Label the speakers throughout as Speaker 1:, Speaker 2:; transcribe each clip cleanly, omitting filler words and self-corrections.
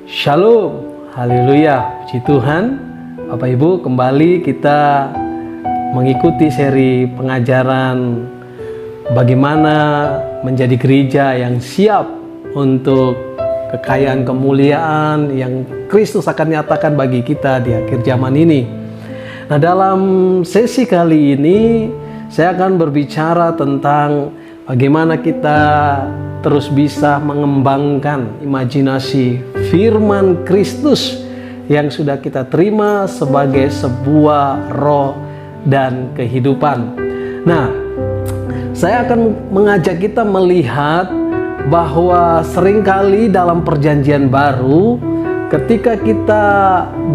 Speaker 1: Shalom, haleluya, puji Tuhan. Bapak Ibu, kembali kita mengikuti seri pengajaran bagaimana menjadi gereja yang siap untuk kekayaan kemuliaan yang Kristus akan nyatakan bagi kita di akhir zaman ini. Nah, dalam sesi kali ini saya akan berbicara tentang bagaimana kita terus bisa mengembangkan imajinasi firman Kristus yang sudah kita terima sebagai sebuah roh dan kehidupan. Nah, saya akan mengajak kita melihat bahwa seringkali dalam perjanjian baru ketika kita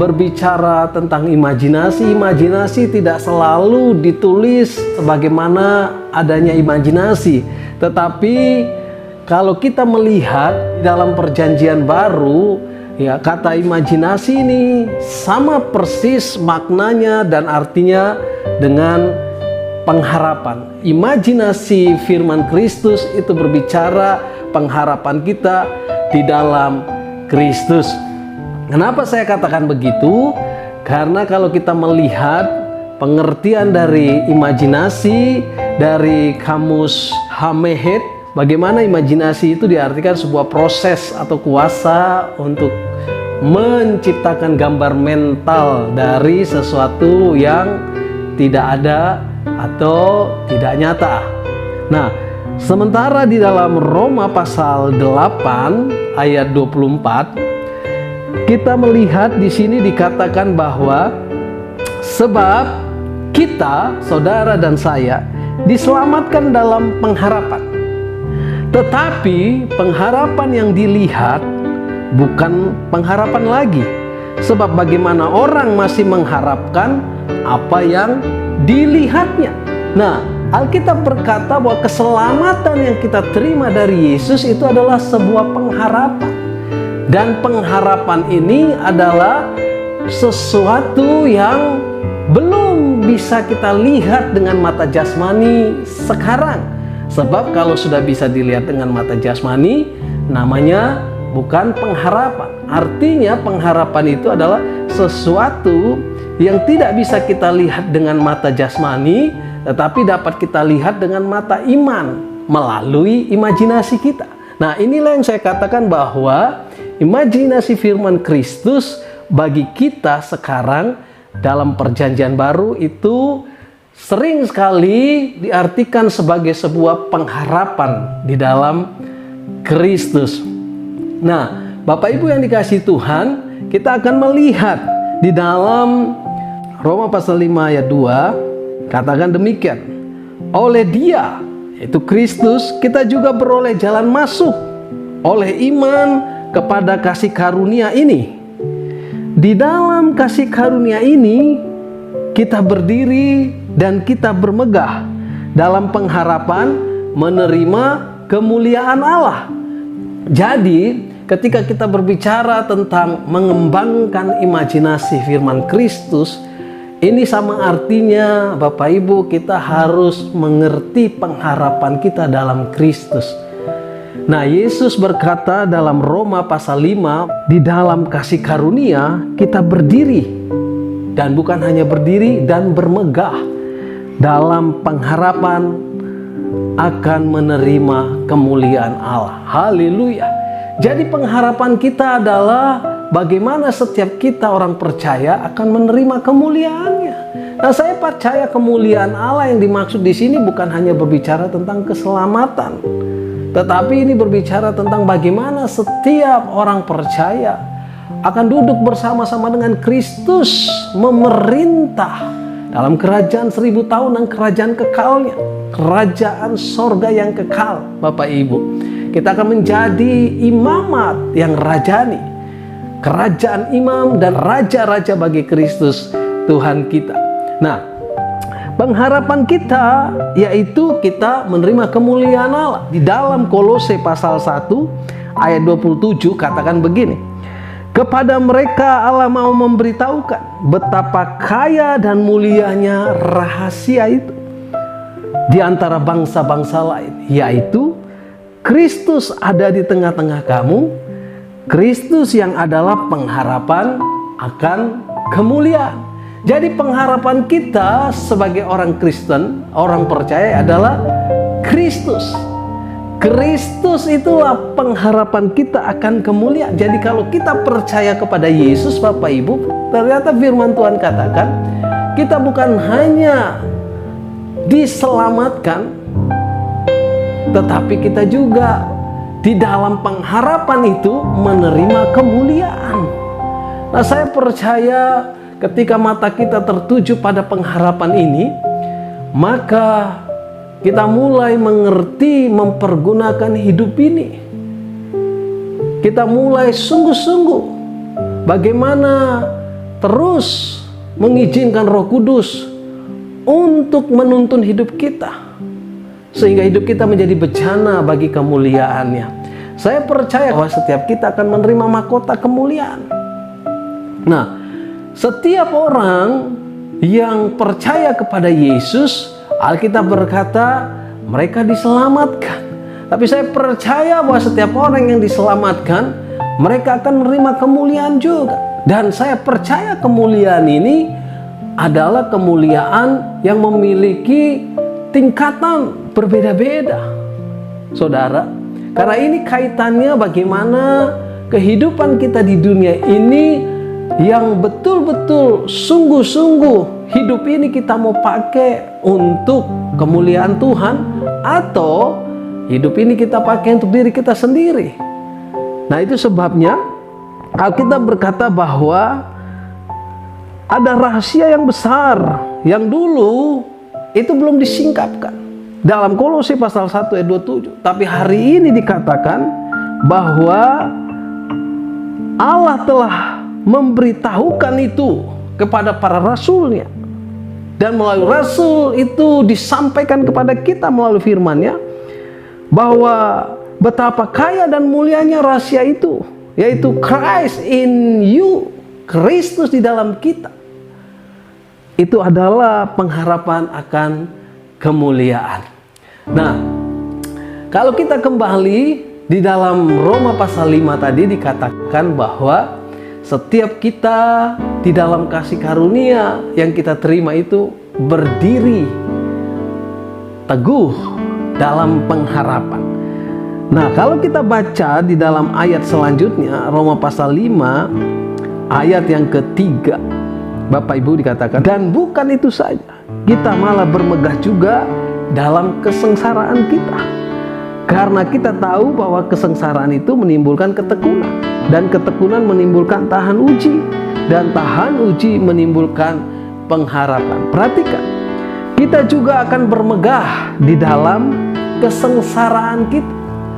Speaker 1: berbicara tentang imajinasi tidak selalu ditulis sebagaimana adanya imajinasi, tetapi kalau kita melihat dalam perjanjian baru, ya, kata imajinasi ini sama persis maknanya dan artinya dengan pengharapan. Imajinasi firman Kristus itu berbicara pengharapan kita di dalam Kristus. Kenapa saya katakan begitu? Karena kalau kita melihat pengertian dari imajinasi dari kamus Hamehet, bagaimana imajinasi itu diartikan sebuah proses atau kuasa untuk menciptakan gambar mental dari sesuatu yang tidak ada atau tidak nyata. Nah, sementara di dalam Roma pasal 8 ayat 24 kita melihat di sini dikatakan bahwa sebab kita, saudara dan saya, diselamatkan dalam pengharapan. Tetapi pengharapan yang dilihat bukan pengharapan lagi. Sebab bagaimana orang masih mengharapkan apa yang dilihatnya. Nah, Alkitab berkata bahwa keselamatan yang kita terima dari Yesus itu adalah sebuah pengharapan. Dan pengharapan ini adalah sesuatu yang belum bisa kita lihat dengan mata jasmani sekarang. Sebab kalau sudah bisa dilihat dengan mata jasmani, namanya bukan pengharapan. Artinya pengharapan itu adalah sesuatu yang tidak bisa kita lihat dengan mata jasmani, tetapi dapat kita lihat dengan mata iman melalui imajinasi kita. Nah, inilah yang saya katakan bahwa imajinasi firman Kristus bagi kita sekarang dalam perjanjian baru itu sering sekali diartikan sebagai sebuah pengharapan di dalam Kristus. Nah, Bapak Ibu yang dikasihi Tuhan, kita akan melihat di dalam Roma pasal 5 ayat 2 katakan demikian. Oleh Dia, yaitu Kristus, kita juga beroleh jalan masuk oleh iman kepada kasih karunia ini. Di dalam kasih karunia ini kita berdiri dan kita bermegah dalam pengharapan menerima kemuliaan Allah. Jadi, ketika kita berbicara tentang mengembangkan imajinasi firman Kristus, ini sama artinya Bapak Ibu, kita harus mengerti pengharapan kita dalam Kristus. Nah, Yesus berkata dalam Roma pasal 5, di dalam kasih karunia kita berdiri. Dan bukan hanya berdiri dan bermegah dalam pengharapan akan menerima kemuliaan Allah. Haleluya. Jadi pengharapan kita adalah bagaimana setiap kita orang percaya akan menerima kemuliaannya. Nah, saya percaya kemuliaan Allah yang dimaksud di sini bukan hanya berbicara tentang keselamatan, tetapi ini berbicara tentang bagaimana setiap orang percaya akan duduk bersama-sama dengan Kristus memerintah dalam kerajaan 1000 tahun dan kerajaan kekalnya, kerajaan sorga yang kekal. Bapak Ibu, kita akan menjadi imamat yang rajani, kerajaan imam dan raja-raja bagi Kristus Tuhan kita. Nah, pengharapan kita yaitu kita menerima kemuliaan Allah. Di dalam Kolose pasal 1 ayat 27 katakan begini. Kepada mereka Allah mau memberitahukan betapa kaya dan mulianya rahasia itu di antara bangsa-bangsa lain, yaitu Kristus ada di tengah-tengah kamu, Kristus yang adalah pengharapan akan kemuliaan. Jadi pengharapan kita sebagai orang Kristen, orang percaya adalah Kristus. Kristus itulah pengharapan kita akan kemuliaan. Jadi kalau kita percaya kepada Yesus, Bapak Ibu, ternyata firman Tuhan katakan, kita bukan hanya diselamatkan, tetapi kita juga di dalam pengharapan itu menerima kemuliaan. Nah, saya percaya ketika mata kita tertuju pada pengharapan ini, maka kita mulai mengerti mempergunakan hidup ini. Kita mulai sungguh-sungguh bagaimana terus mengizinkan Roh Kudus untuk menuntun hidup kita, sehingga hidup kita menjadi bejana bagi kemuliaannya. Saya percaya bahwa setiap kita akan menerima mahkota kemuliaan. Nah, setiap orang yang percaya kepada Yesus, Alkitab berkata mereka diselamatkan. Tapi saya percaya bahwa setiap orang yang diselamatkan, mereka akan menerima kemuliaan juga. Dan saya percaya kemuliaan ini adalah kemuliaan yang memiliki tingkatan berbeda-beda, saudara. Karena ini kaitannya bagaimana kehidupan kita di dunia ini yang betul-betul sungguh-sungguh hidup ini kita mau pakai untuk kemuliaan Tuhan, atau hidup ini kita pakai untuk diri kita sendiri. Nah, itu sebabnya Alkitab berkata bahwa ada rahasia yang besar yang dulu itu belum disingkapkan dalam Kolose pasal 1 ayat 27. Tapi hari ini dikatakan bahwa Allah telah memberitahukan itu kepada para rasulnya, dan melalui rasul itu disampaikan kepada kita melalui firman-Nya bahwa betapa kaya dan mulianya rahasia itu, yaitu Christ in you, Kristus di dalam kita. Itu adalah pengharapan akan kemuliaan. Nah, kalau kita kembali di dalam Roma pasal 5 tadi dikatakan bahwa setiap kita di dalam kasih karunia yang kita terima itu berdiri teguh dalam pengharapan. Nah, kalau kita baca di dalam ayat selanjutnya, Roma pasal 5 ayat yang ketiga, Bapak Ibu, dikatakan, dan bukan itu saja, kita malah bermegah juga dalam kesengsaraan kita, karena kita tahu bahwa kesengsaraan itu menimbulkan ketekunan, dan ketekunan menimbulkan tahan uji, dan tahan uji menimbulkan pengharapan. Perhatikan, kita juga akan bermegah di dalam kesengsaraan kita.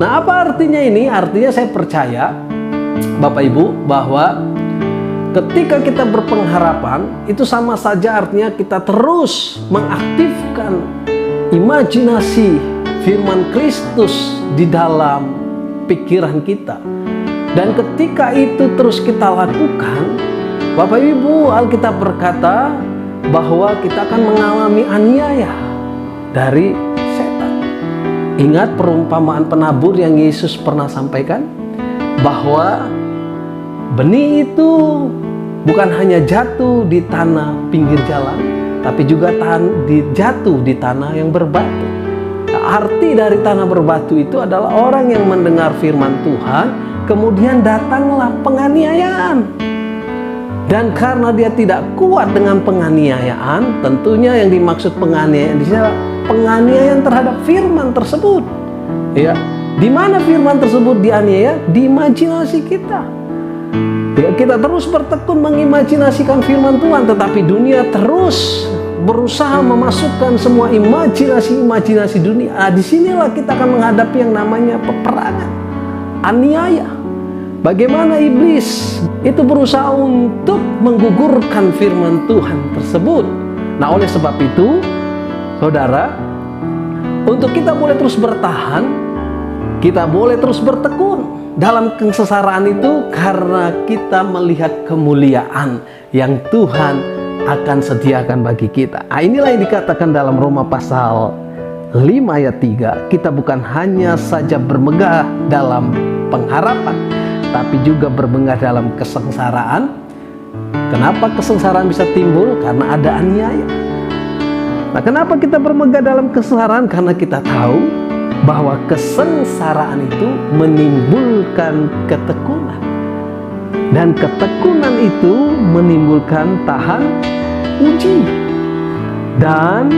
Speaker 1: Nah, apa artinya ini? Artinya saya percaya, Bapak Ibu, bahwa ketika kita berpengharapan, itu sama saja artinya kita terus mengaktifkan imajinasi firman Kristus di dalam pikiran kita. Dan ketika itu terus kita lakukan, Bapak Ibu, Alkitab berkata bahwa kita akan mengalami aniaya dari setan. Ingat perumpamaan penabur yang Yesus pernah sampaikan, bahwa benih itu bukan hanya jatuh di tanah pinggir jalan, tapi juga jatuh di tanah yang berbatu. Arti dari tanah berbatu itu adalah orang yang mendengar firman Tuhan, kemudian datanglah penganiayaan. Dan karena dia tidak kuat dengan penganiayaan, tentunya yang dimaksud penganiayaan di sini adalah penganiayaan terhadap firman tersebut. Ya, di mana firman tersebut dianiaya? Di imajinasi kita. Ya, kita terus bertekun mengimajinasikan firman Tuhan, tetapi dunia terus berusaha memasukkan semua imajinasi dunia. Nah, disinilah kita akan menghadapi yang namanya peperangan, aniaya. Bagaimana iblis itu berusaha untuk menggugurkan firman Tuhan tersebut. Nah, oleh sebab itu, saudara, untuk kita boleh terus bertahan, kita boleh terus bertekun dalam kesengsaraan itu, karena kita melihat kemuliaan yang Tuhan akan sediakan bagi kita. Nah, inilah yang dikatakan dalam Roma pasal 5 ayat 3. Kita bukan hanya saja bermegah dalam pengharapan, tetapi juga berbenggah dalam kesengsaraan. Kenapa kesengsaraan bisa timbul? Karena ada aniaya. Nah, kenapa kita bermegah dalam kesengsaraan? Karena kita tahu bahwa kesengsaraan itu menimbulkan ketekunan. Dan ketekunan itu menimbulkan tahan uji. Dan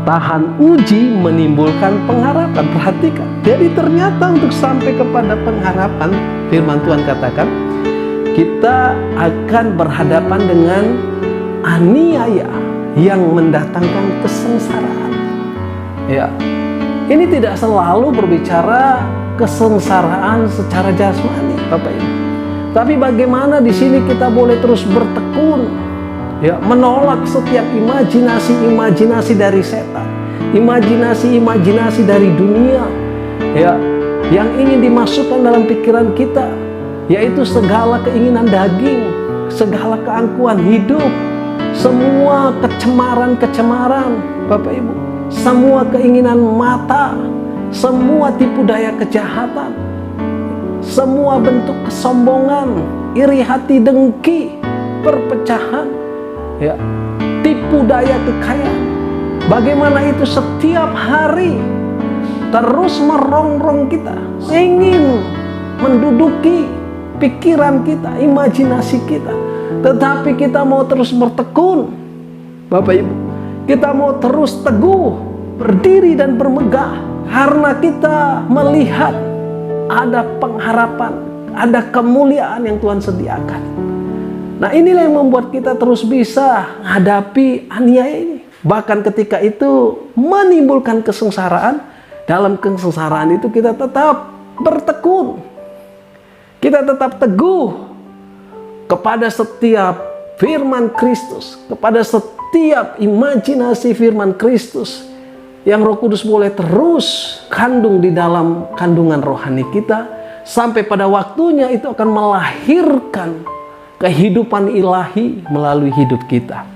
Speaker 1: tahan uji menimbulkan pengharapan. Perhatikan. Jadi ternyata untuk sampai kepada pengharapan, firman Tuhan katakan, kita akan berhadapan dengan aniaya yang mendatangkan kesengsaraan. Ya, ini tidak selalu berbicara kesengsaraan secara jasmani, Bapak Ibu. Tapi bagaimana di sini kita boleh terus bertekun, ya, menolak setiap imajinasi dari setan, imajinasi dari dunia, ya, yang ingin dimasukkan dalam pikiran kita, yaitu segala keinginan daging, segala keangkuhan hidup, semua kecemaran, Bapak Ibu, semua keinginan mata, semua tipu daya kejahatan, semua bentuk kesombongan, iri hati, dengki, perpecahan, ya, tipu daya kekayaan. Bagaimana itu setiap hari terus merongrong kita, ingin menduduki pikiran kita, imajinasi kita. Tetapi kita mau terus bertekun, Bapak Ibu. Kita mau terus teguh, berdiri dan bermegah, karena kita melihat ada pengharapan, ada kemuliaan yang Tuhan sediakan. Nah, inilah yang membuat kita terus bisa menghadapi aniaya ini. Bahkan ketika itu menimbulkan kesengsaraan, dalam kesengsaraan itu kita tetap bertekun. Kita tetap teguh kepada setiap firman Kristus, kepada setiap imajinasi firman Kristus yang Roh Kudus boleh terus kandung di dalam kandungan rohani kita, sampai pada waktunya itu akan melahirkan kehidupan ilahi melalui hidup kita.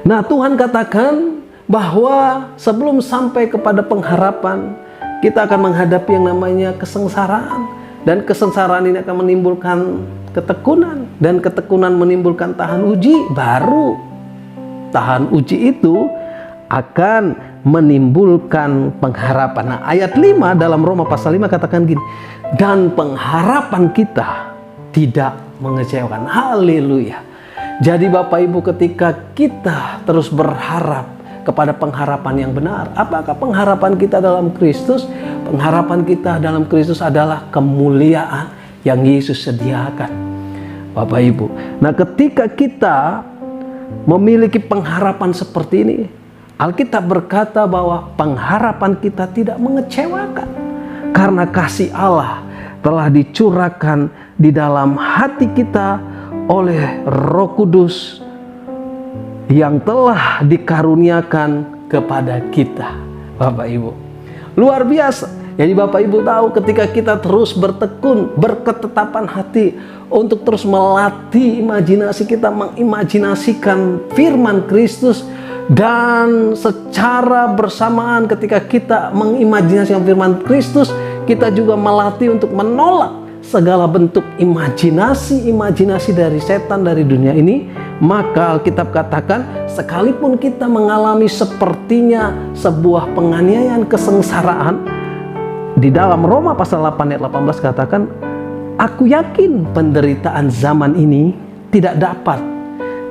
Speaker 1: Nah, Tuhan katakan bahwa sebelum sampai kepada pengharapan, kita akan menghadapi yang namanya kesengsaraan. Dan kesengsaraan ini akan menimbulkan ketekunan. Dan ketekunan menimbulkan tahan uji. Baru tahan uji itu akan menimbulkan pengharapan. Nah, ayat 5 dalam Roma pasal 5 katakan gini, dan pengharapan kita tidak mengecewakan. Haleluya. Jadi Bapak Ibu, ketika kita terus berharap kepada pengharapan yang benar, apakah pengharapan kita dalam Kristus? Pengharapan kita dalam Kristus adalah kemuliaan yang Yesus sediakan, Bapak Ibu. Nah, ketika kita memiliki pengharapan seperti ini, Alkitab berkata bahwa pengharapan kita tidak mengecewakan, karena kasih Allah telah dicurahkan di dalam hati kita oleh Roh Kudus yang telah dikaruniakan kepada kita, Bapak Ibu. Luar biasa. Jadi Bapak Ibu tahu, ketika kita terus bertekun, berketetapan hati untuk terus melatih imajinasi kita, mengimajinasikan firman Kristus, dan secara bersamaan ketika kita mengimajinasikan firman Kristus, kita juga melatih untuk menolak segala bentuk imajinasi dari setan, dari dunia ini. Maka Alkitab katakan, sekalipun kita mengalami sepertinya sebuah penganiayaan, kesengsaraan, di dalam Roma pasal 8 ayat 18 katakan, aku yakin penderitaan zaman ini tidak dapat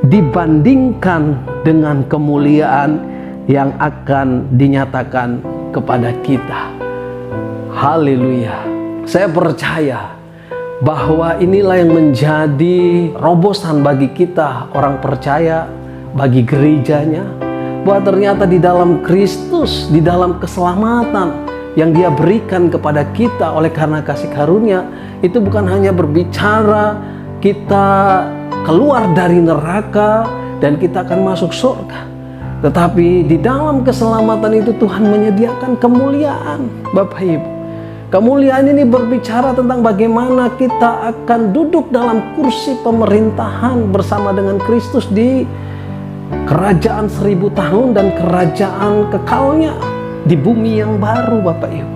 Speaker 1: dibandingkan dengan kemuliaan yang akan dinyatakan kepada kita. Haleluya. Saya percaya bahwa inilah yang menjadi terobosan bagi kita orang percaya, bagi gerejanya, bahwa ternyata di dalam Kristus, di dalam keselamatan yang Dia berikan kepada kita oleh karena kasih karunia, itu bukan hanya berbicara kita keluar dari neraka dan kita akan masuk surga, tetapi di dalam keselamatan itu Tuhan menyediakan kemuliaan, Bapak Ibu. Kemuliaan ini berbicara tentang bagaimana kita akan duduk dalam kursi pemerintahan bersama dengan Kristus di kerajaan 1000 tahun dan kerajaan kekalnya di bumi yang baru, Bapak Ibu.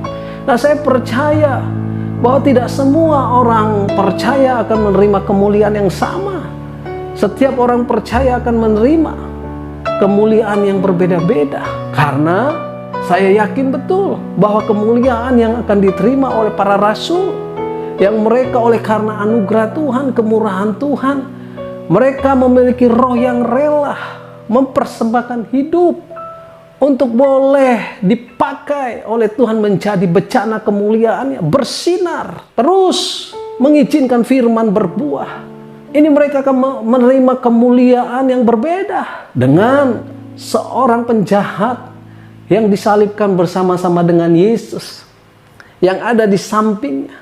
Speaker 1: Nah, saya percaya bahwa tidak semua orang percaya akan menerima kemuliaan yang sama. Setiap orang percaya akan menerima kemuliaan yang berbeda-beda. Karena saya yakin betul bahwa kemuliaan yang akan diterima oleh para rasul, yang mereka oleh karena anugerah Tuhan, kemurahan Tuhan, mereka memiliki roh yang rela mempersembahkan hidup untuk boleh dipakai oleh Tuhan menjadi bencana kemuliaannya, bersinar, terus mengizinkan firman berbuah. Ini mereka akan menerima kemuliaan yang berbeda dengan seorang penjahat yang disalibkan bersama-sama dengan Yesus, yang ada di sampingnya.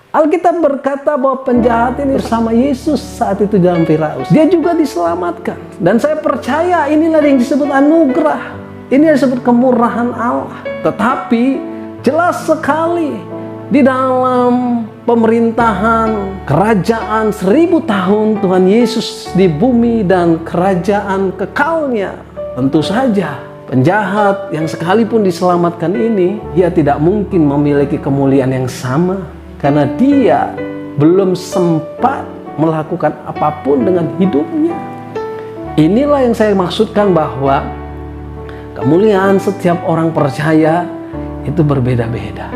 Speaker 1: Alkitab berkata bahwa penjahat ini bersama Yesus saat itu dalam Firaus. Dia juga diselamatkan. Dan saya percaya inilah yang disebut anugerah. Ini yang disebut kemurahan Allah. Tetapi jelas sekali di dalam pemerintahan kerajaan 1000 tahun Tuhan Yesus di bumi dan kerajaan kekalnya, tentu saja penjahat yang sekalipun diselamatkan ini, dia tidak mungkin memiliki kemuliaan yang sama, karena dia belum sempat melakukan apapun dengan hidupnya. Inilah yang saya maksudkan bahwa kemuliaan setiap orang percaya itu berbeda-beda.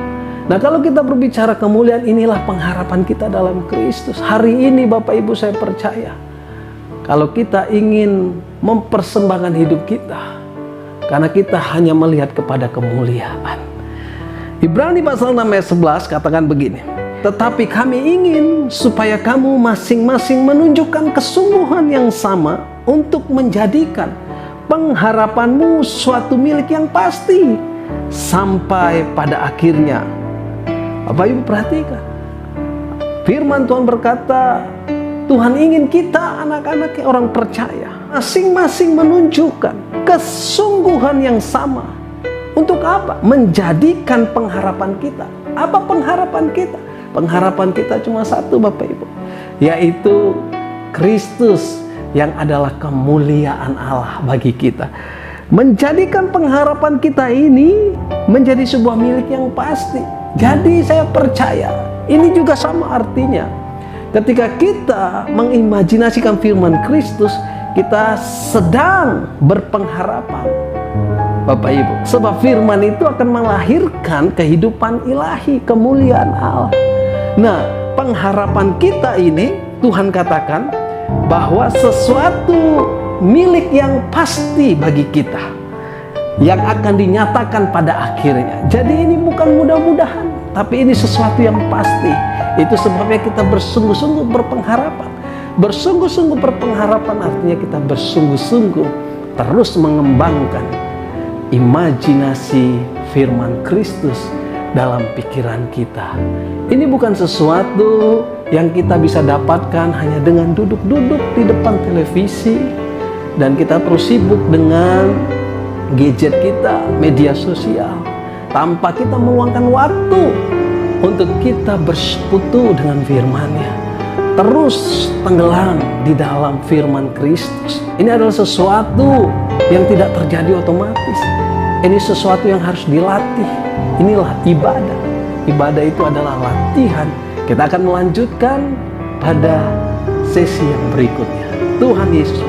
Speaker 1: Nah, kalau kita berbicara kemuliaan, inilah pengharapan kita dalam Kristus. Hari ini Bapak Ibu, saya percaya kalau kita ingin mempersembahkan hidup kita, karena kita hanya melihat kepada kemuliaan. Ibrani pasal 6 ayat 11 katakan begini, tetapi kami ingin supaya kamu masing-masing menunjukkan kesungguhan yang sama untuk menjadikan pengharapanmu suatu milik yang pasti sampai pada akhirnya. Bapak Ibu perhatikan, firman Tuhan berkata, Tuhan ingin kita anak-anak orang percaya masing-masing menunjukkan kesungguhan yang sama. Untuk apa? Menjadikan pengharapan kita. Apa pengharapan kita? Pengharapan kita cuma satu Bapak Ibu, yaitu Kristus yang adalah kemuliaan Allah bagi kita. Menjadikan pengharapan kita ini menjadi sebuah milik yang pasti. Jadi saya percaya ini juga sama artinya. Ketika kita mengimajinasikan firman Kristus, kita sedang berpengharapan Bapak Ibu. Sebab firman itu akan melahirkan kehidupan ilahi, kemuliaan Allah. Nah, pengharapan kita ini Tuhan katakan bahwa sesuatu milik yang pasti bagi kita, yang akan dinyatakan pada akhirnya. Jadi ini bukan mudah-mudahan, tapi ini sesuatu yang pasti. Itu sebabnya kita bersungguh-sungguh berpengharapan. Bersungguh-sungguh berpengharapan artinya kita bersungguh-sungguh terus mengembangkan imajinasi firman Kristus dalam pikiran kita. Ini bukan sesuatu yang kita bisa dapatkan hanya dengan duduk-duduk di depan televisi dan kita terus sibuk dengan gadget kita, media sosial, tanpa kita meluangkan waktu untuk kita bersekutu dengan firman-Nya, terus tenggelam di dalam firman Kristus. Ini adalah sesuatu yang tidak terjadi otomatis. Ini sesuatu yang harus dilatih. Inilah ibadah. Ibadah itu adalah latihan. Kita akan melanjutkan pada sesi yang berikutnya. Tuhan Yesus